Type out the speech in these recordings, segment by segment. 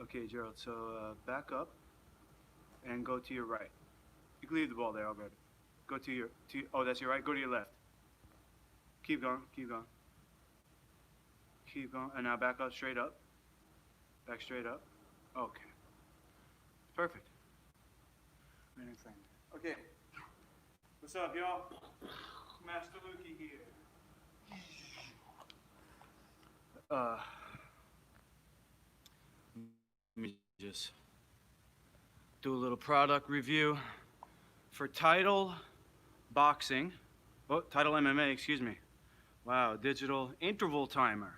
Okay, Gerald. So back up and go to your right. You can leave the ball there. I'll grab it. Go to your oh, that's your right. Go to your left. Keep going. Keep going. Keep going. And now back up straight up. Back straight up. Okay. Perfect. Okay. What's up, y'all? Master Lukey here. Let me just do a little product review for Title Boxing. Oh, Title MMA, excuse me. Wow, digital interval timer.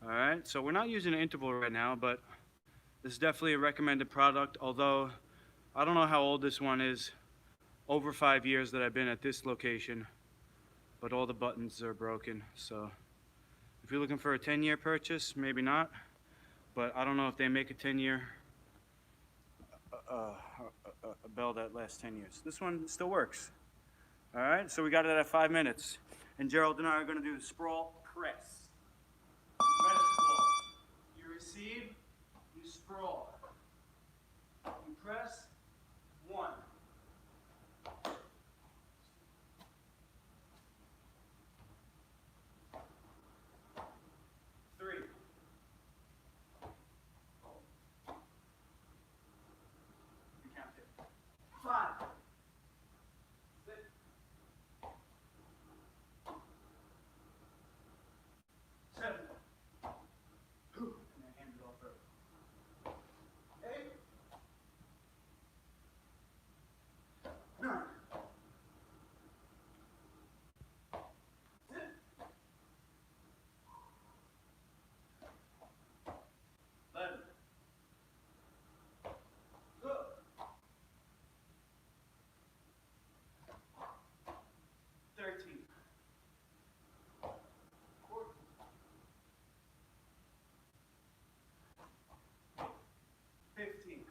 All right, so we're not using an interval right now, but this is definitely a recommended product, although I don't know how old this one is. Over 5 years that I've been at this location, but all the buttons are broken. So if you're looking for a 10-year purchase, maybe not, but I don't know if they make a 10-year a bell that lasts 10 years. This one still works. All right, so we got it at 5 minutes. And Gerald and I are gonna do the sprawl press. Press ball. You receive, you sprawl. You press, 1. 3. You count it. 5. 6. 7. And then hand it off over. 8. 9. 10. 11. 12. 13. 14. 15.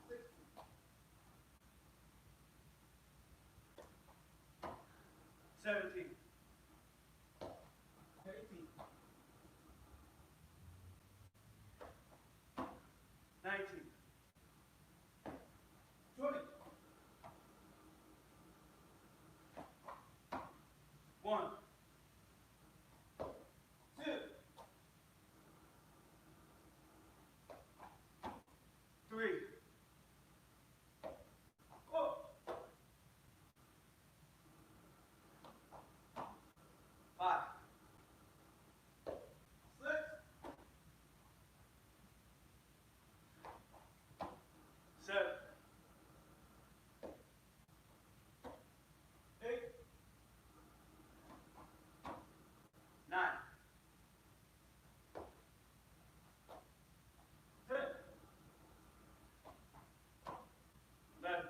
16. 17. 18. 19. 20. 1. 2. 3. 4. 5. 6. 7. 8. 9. 10. 11.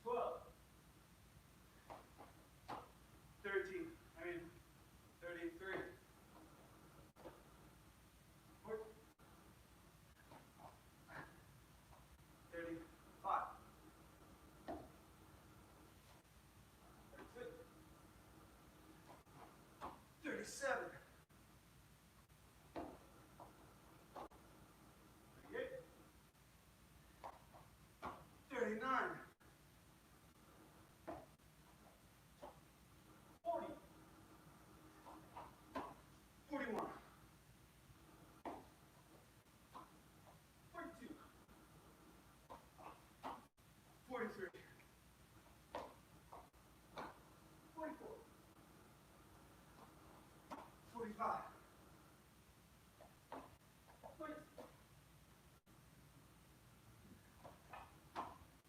12. 13. 33. 14. 35. 36. 37. 38. 39. 40. 41. 42. 43. 44. 45. 46.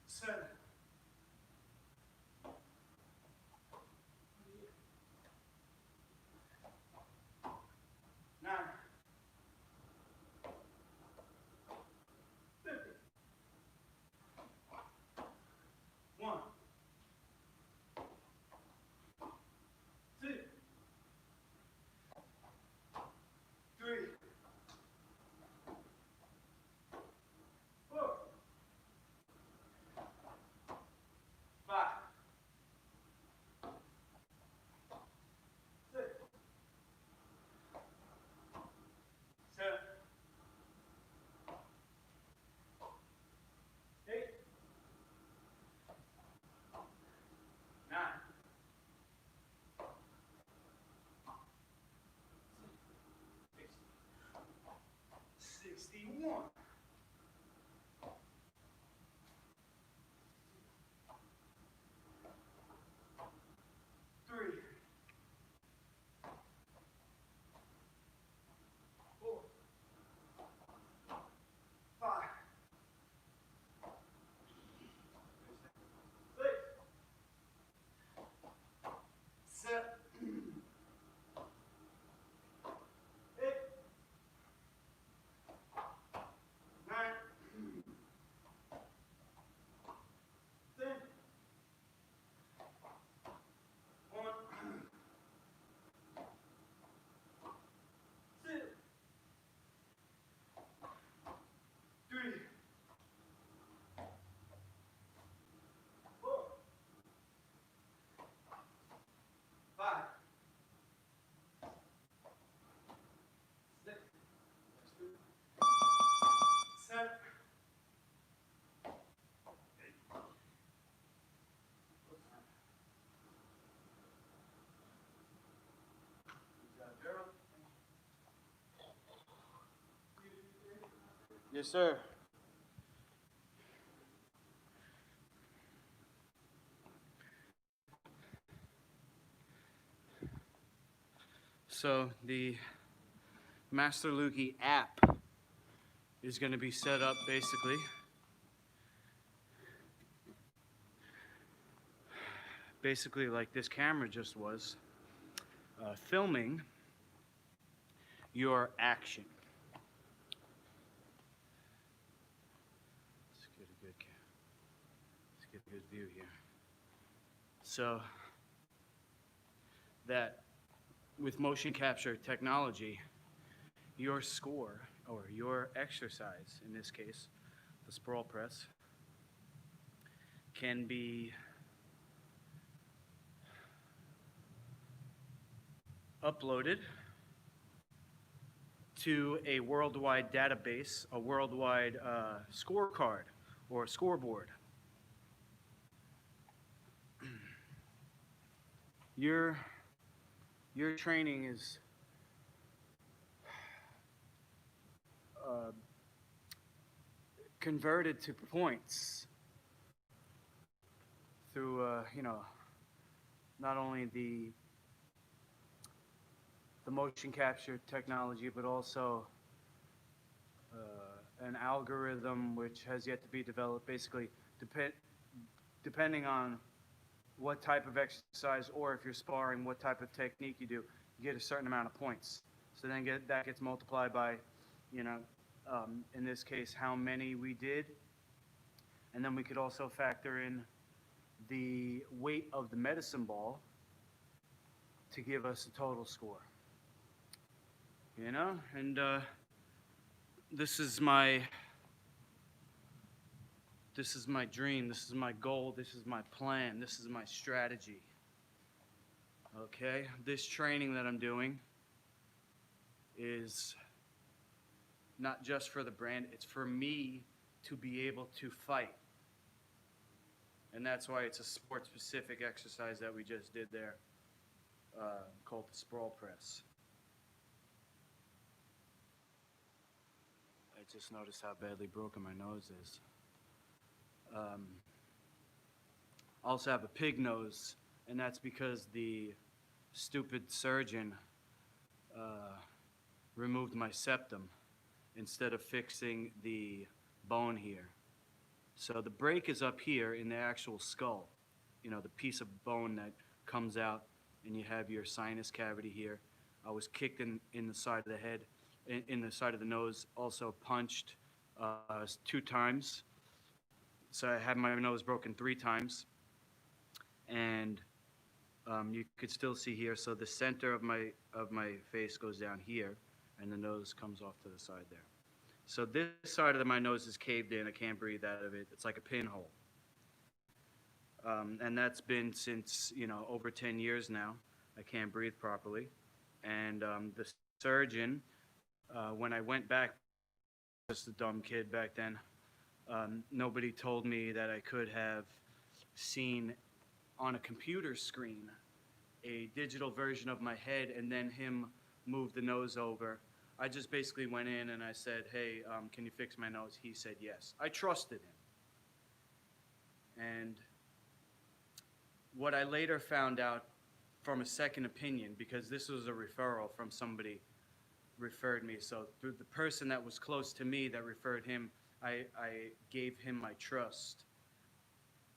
7. 9. 50. 1. 2. Yes, sir. So the Master Lukey app is going to be set up basically like this camera just was, filming your action. Let's get a good view here. So that with motion capture technology, your score or your exercise, in this case, the sprawl press, can be uploaded to a worldwide database, a worldwide scorecard or scoreboard. Your training is converted to points through, not only the motion capture technology, but also an algorithm which has yet to be developed. Basically, depending on what type of exercise, or if you're sparring, what type of technique you do, you get a certain amount of points. So then that gets multiplied by, in this case, how many we did. And then we could also factor in the weight of the medicine ball to give us a total score. And this is my dream, this is my goal, this is my plan, this is my strategy. Okay, this training that I'm doing is not just for the brand, it's for me to be able to fight. And that's why it's a sport-specific exercise that we just did there, called the sprawl press. I just noticed how badly broken my nose is. I also have a pig nose, and that's because the stupid surgeon removed my septum instead of fixing the bone here. So the break is up here in the actual skull, the piece of bone that comes out, and you have your sinus cavity here. I was kicked in the side of the head, in the side of the nose, also punched 2 times. So I had my nose broken 3 times. And you could still see here, so the center of my face goes down here, and the nose comes off to the side there. So this side of my nose is caved in. I can't breathe out of it. It's like a pinhole. And that's been since, over 10 years now. I can't breathe properly. And the surgeon, when I went back, just a dumb kid back then, nobody told me that I could have seen on a computer screen a digital version of my head and then him move the nose over. I just basically went in and I said, hey, can you fix my nose? He said yes. I trusted him. And what I later found out from a second opinion, because this was a referral from somebody referred me, so through the person that was close to me that referred him, I gave him my trust.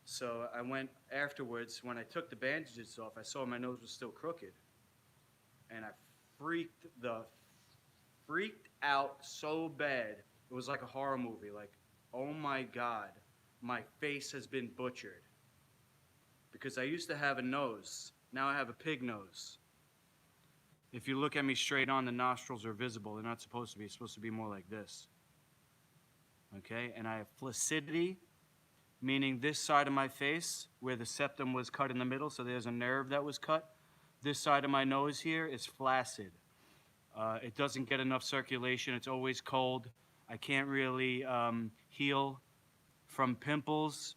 So I went afterwards, when I took the bandages off, I saw my nose was still crooked. And I freaked out so bad. It was like a horror movie, like, oh my God, my face has been butchered. Because I used to have a nose, now I have a pig nose. If you look at me straight on, the nostrils are visible. They're not supposed to be. It's supposed to be more like this. Okay, and I have flaccidity, meaning this side of my face, where the septum was cut in the middle, so there's a nerve that was cut. This side of my nose here is flaccid. It doesn't get enough circulation. It's always cold. I can't really heal from pimples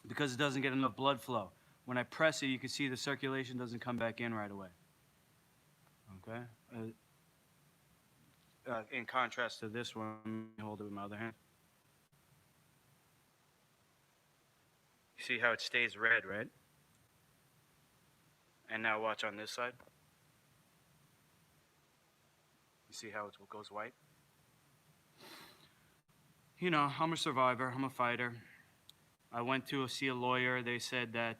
because it doesn't get enough blood flow. When I press it, you can see the circulation doesn't come back in right away. Okay? in contrast to this one. Let me hold it with my other hand. You see how it stays red, right? And now watch on this side. You see how it goes white? You know, I'm a survivor. I'm a fighter. I went to see a lawyer. They said that,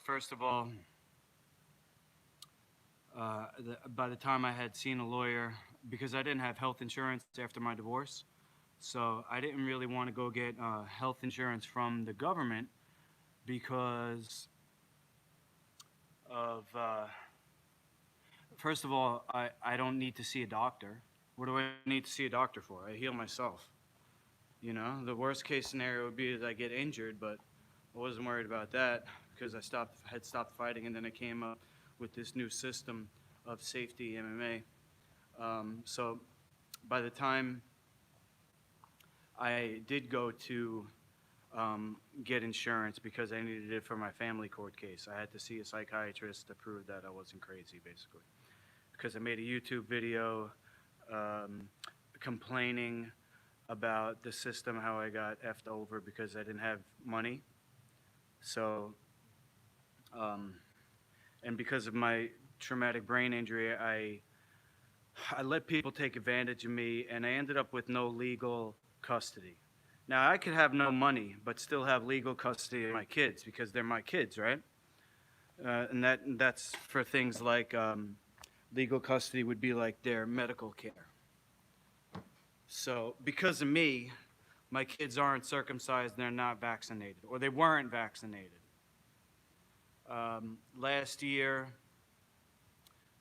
first of all, by the time I had seen a lawyer, because I didn't have health insurance after my divorce, so I didn't really want to go get health insurance from the government because of, first of all, I don't need to see a doctor. What do I need to see a doctor for? I heal myself. You know, the worst case scenario would be that I get injured, but I wasn't worried about that because I had stopped fighting, and then I came up with this new system of safety MMA. So by the time I did go to get insurance because I needed it for my family court case, I had to see a psychiatrist to prove that I wasn't crazy, basically. Because I made a YouTube video complaining about the system, how I got effed over because I didn't have money. So, and because of my traumatic brain injury, I let people take advantage of me, and I ended up with no legal custody. Now, I could have no money, but still have legal custody of my kids because they're my kids, right? And that's for things like legal custody would be like their medical care. So because of me, my kids aren't circumcised and they're not vaccinated, or they weren't vaccinated. Last year,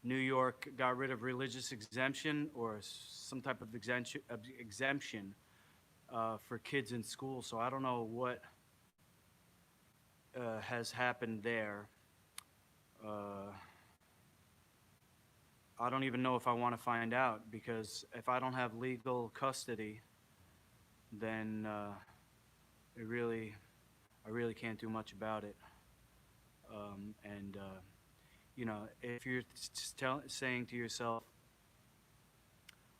New York got rid of religious exemption or some type of exemption for kids in school. So I don't know what has happened there. I don't even know if I want to find out, because if I don't have legal custody, then I really can't do much about it. You know, if you're saying to yourself,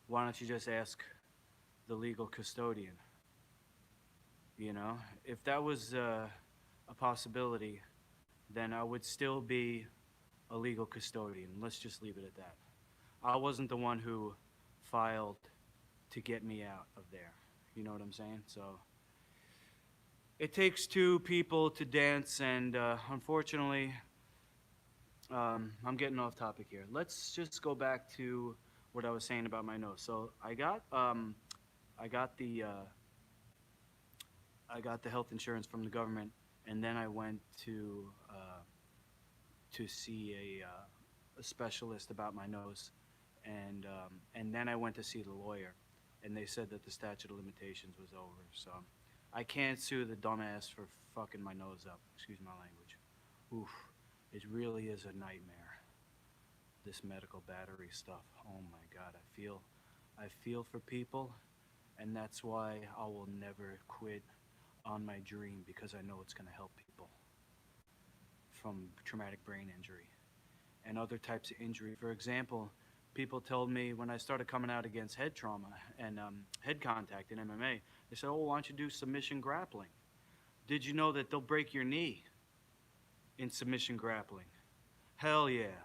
why don't you just ask the legal custodian? You know, if that was a possibility, then I would still be a legal custodian. Let's just leave it at that. I wasn't the one who filed to get me out of there. You know what I'm saying? So it takes two people to dance, and unfortunately, I'm getting off topic here. Let's just go back to what I was saying about my nose. So I got the health insurance from the government, and then I went to see a specialist about my nose, and then I went to see the lawyer, and they said that the statute of limitations was over. So I can't sue the dumbass for fucking my nose up. Excuse my language. Oof, it really is a nightmare, this medical battery stuff. Oh my God, I feel for people, and that's why I will never quit on my dream, because I know it's going to help people from traumatic brain injury and other types of injury. For example, people told me when I started coming out against head trauma and head contact in MMA, they said, oh, why don't you do submission grappling? Did you know that they'll break your knee in submission grappling? Hell yeah.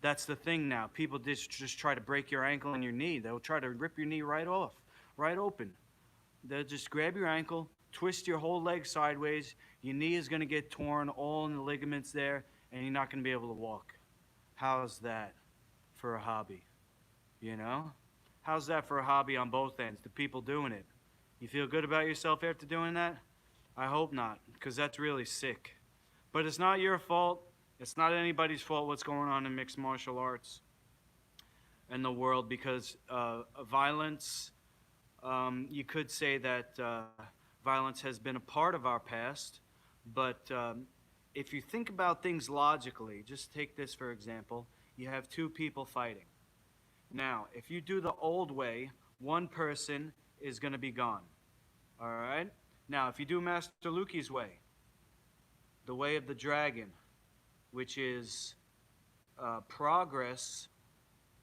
That's the thing now. People just try to break your ankle and your knee. They'll try to rip your knee right off, right open. They'll just grab your ankle, twist your whole leg sideways. Your knee is going to get torn, all in the ligaments there, and you're not going to be able to walk. How's that for a hobby? You know? How's that for a hobby on both ends, the people doing it? You feel good about yourself after doing that? I hope not, because that's really sick. But it's not your fault. It's not anybody's fault what's going on in mixed martial arts and the world, because violence, you could say that violence has been a part of our past, but if you think about things logically, just take this for example, you have two people fighting. Now, if you do the old way, one person is going to be gone, all right? Now, if you do Master Luki's way, the way of the dragon, which is progress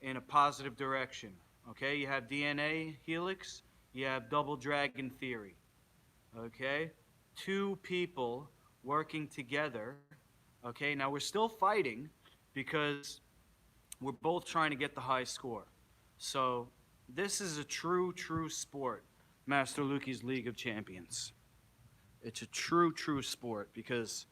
in a positive direction. Okay, you have DNA helix, you have double dragon theory. Okay, two people working together. Okay, now we're still fighting because we're both trying to get the high score. So this is a true sport, Master Luki's League of Champions. It's a true sport because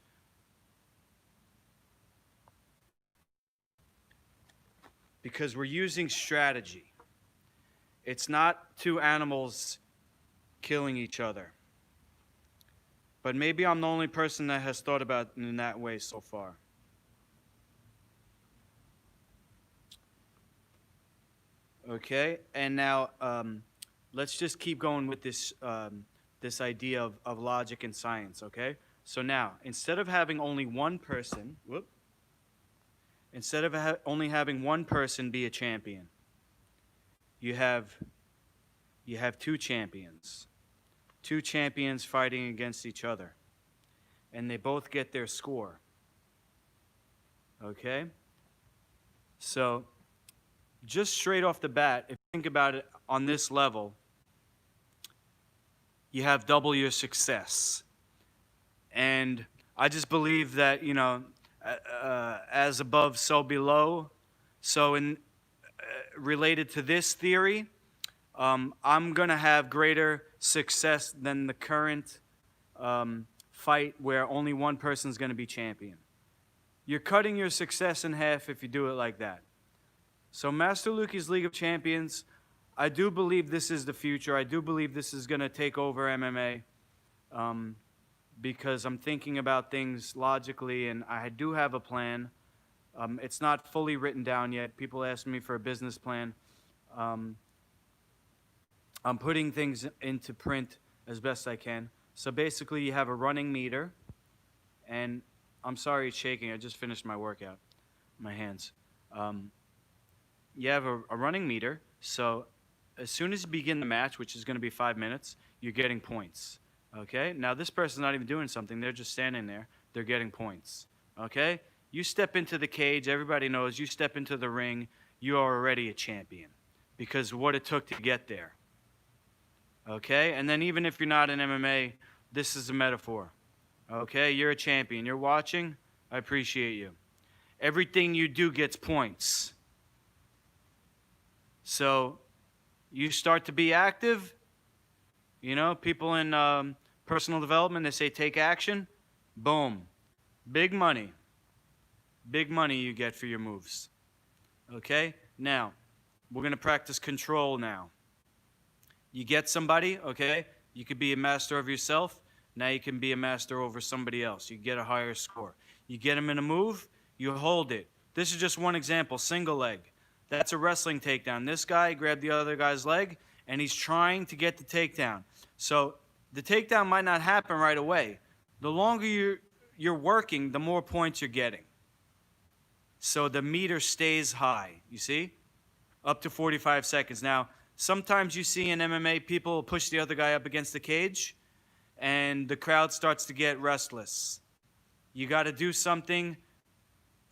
we're using strategy. It's not two animals killing each other. But maybe I'm the only person that has thought about it in that way so far. Okay, and now let's just keep going with this idea of logic and science. Okay, so now instead of having only one person, instead of only having one person be a champion, you have two champions, fighting against each other, and they both get their score. Okay, so just straight off the bat, if you think about it on this level, you have double your success. And I just believe that, as above, so below. So in related to this theory, I'm going to have greater success than the current fight where only one person is going to be champion. You're cutting your success in half if you do it like that. So Master Luki's League of Champions, I do believe this is the future. I do believe this is going to take over MMA because I'm thinking about things logically, and I do have a plan. It's not fully written down yet. People ask me for a business plan. I'm putting things into print as best I can. So basically, you have a running meter, and I'm sorry it's shaking. I just finished my workout, my hands. You have a running meter, so as soon as you begin the match, which is going to be 5 minutes, you're getting points. Okay? Now, this person's not even doing something. They're just standing there. They're getting points. Okay? You step into the cage. Everybody knows you step into the ring. You are already a champion because of what it took to get there. Okay? And then even if you're not in MMA, this is a metaphor. Okay? You're a champion. You're watching. I appreciate you. Everything you do gets points. So you start to be active. People in personal development, they say take action. Boom. Big money. Big money you get for your moves. Okay? Now, we're going to practice control now. You get somebody, okay? You could be a master of yourself. Now you can be a master over somebody else. You get a higher score. You get them in a move, you hold it. This is just one example, single leg. That's a wrestling takedown. This guy grabbed the other guy's leg, and he's trying to get the takedown. So the takedown might not happen right away. The longer you're working, the more points you're getting. So the meter stays high, you see? Up to 45 seconds. Now, sometimes you see in MMA, people push the other guy up against the cage, and the crowd starts to get restless. You got to do something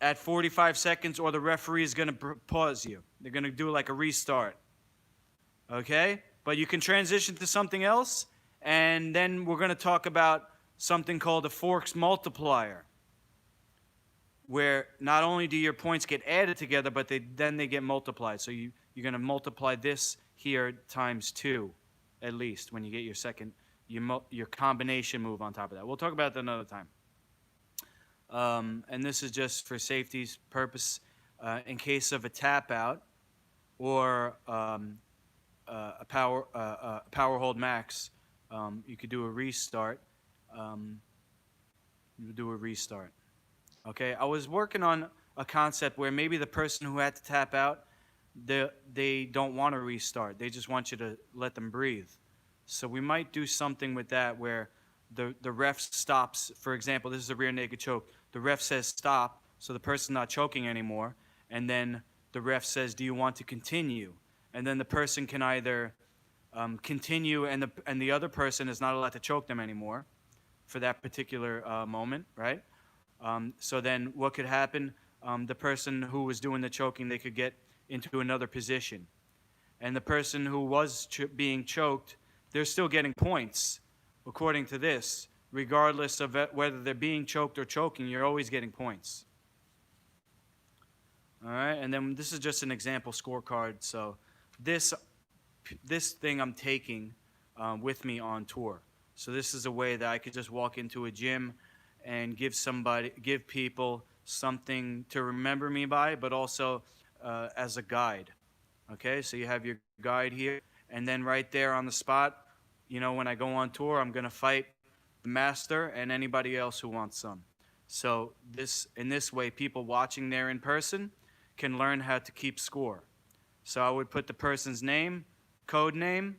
at 45 seconds or the referee is going to pause you. They're going to do like a restart. Okay? But you can transition to something else, and then we're going to talk about something called a forks multiplier, where not only do your points get added together, but then they get multiplied. So you're going to multiply this here times 2, at least, when you get your second, your combination move on top of that. We'll talk about that another time. And this is just for safety's purpose. In case of a tap out or a power hold max, you could do a restart. Okay, I was working on a concept where maybe the person who had to tap out, they don't want to restart. They just want you to let them breathe. So we might do something with that where the ref stops. For example, this is a rear naked choke. The ref says stop, so the person's not choking anymore. And then the ref says, do you want to continue? And then the person can either continue, and the other person is not allowed to choke them anymore for that particular moment, right? So then what could happen? The person who was doing the choking, they could get into another position. And the person who was being choked, they're still getting points, according to this. Regardless of whether they're being choked or choking, you're always getting points. All right, and then this is just an example scorecard. So this thing I'm taking with me on tour. So this is a way that I could just walk into a gym and give people something to remember me by, but also as a guide. Okay, so you have your guide here, and then right there on the spot, you know, when I go on tour, I'm gonna fight the master and anybody else who wants some. So in this way, people watching there in person can learn how to keep score. So I would put the person's name, code name,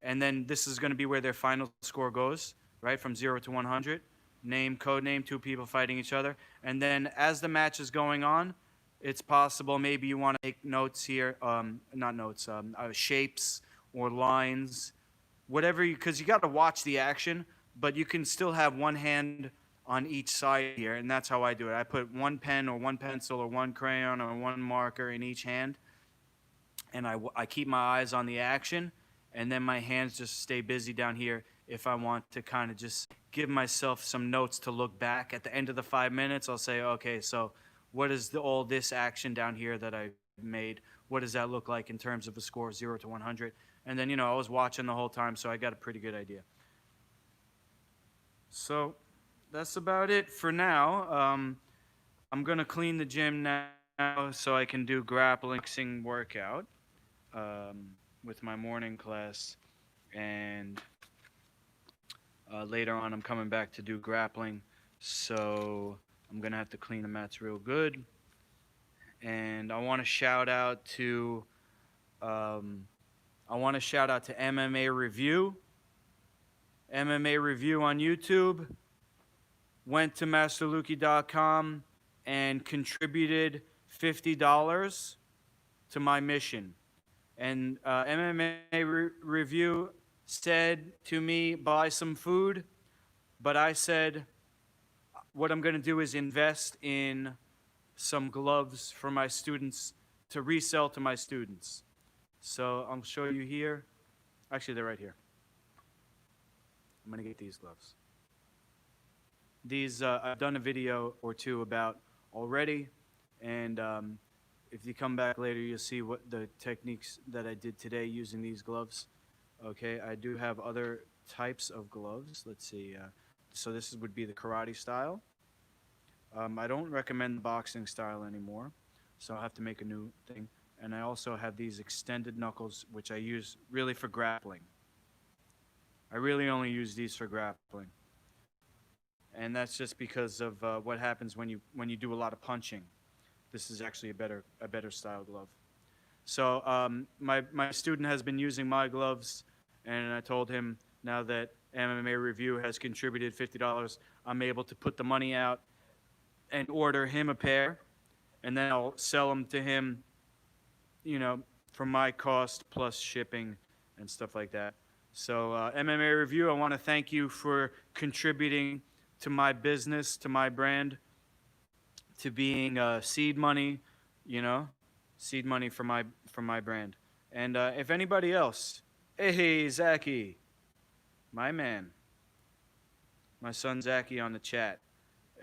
and then this is going to be where their final score goes, right, from 0 to 100. Name, code name, two people fighting each other. And then as the match is going on, it's possible maybe you want to make notes here, not notes, shapes or lines, whatever, because you got to watch the action, but you can still have one hand on each side here, and that's how I do it. I put one pen or one pencil or one crayon or one marker in each hand, and I keep my eyes on the action, and then my hands just stay busy down here if I want to kind of just give myself some notes to look back. At the end of the 5 minutes, I'll say, okay, so what is all this action down here that I made? What does that look like in terms of a score, 0 to 100? And then, you know, I was watching the whole time, so I got a pretty good idea. So that's about it for now. I'm going to clean the gym now so I can do grappling workout with my morning class. And later on, I'm coming back to do grappling. So I'm going to have to clean the mats real good. And I want to shout out to MMA Review. MMA Review on YouTube. Went to masterluki.com and contributed $50 to my mission. And MMA Review said to me, buy some food, but I said, what I'm going to do is invest in some gloves for my students to resell to my students. So I'll show you here. Actually, they're right here. I'm going to get these gloves. These I've done a video or two about already, and if you come back later, you'll see what the techniques that I did today using these gloves. Okay, I do have other types of gloves. Let's see. So this would be the karate style. I don't recommend the boxing style anymore, so I'll have to make a new thing. And I also have these extended knuckles, which I use really for grappling. I really only use these for grappling. And that's just because of what happens when you do a lot of punching. This is actually a better style glove. So my student has been using my gloves, and I told him now that MMA Review has contributed $50, I'm able to put the money out and order him a pair, and then I'll sell them to him, you know, for my cost plus shipping and stuff like that. So MMA Review, I want to thank you for contributing to my business, to my brand, to being seed money, you know, seed money for my brand. And if anybody else, hey, Zachy, my man, my son Zachy on the chat,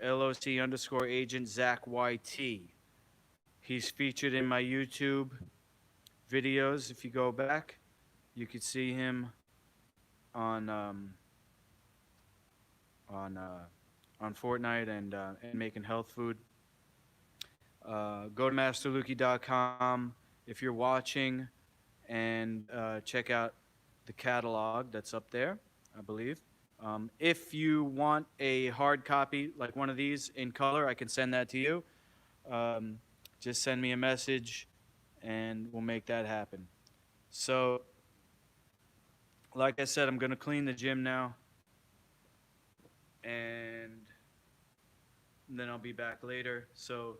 LOC_agent Zach YT. He's featured in my YouTube videos. If you go back, you could see him on Fortnite and making health food. Go to masterluki.com if you're watching, and check out the catalog that's up there, I believe. If you want a hard copy like one of these in color, I can send that to you. Just send me a message and we'll make that happen. So, like I said, I'm going to clean the gym now, and then I'll be back later. So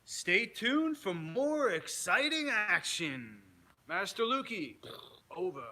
stay tuned for more exciting action. Master Lukey, over.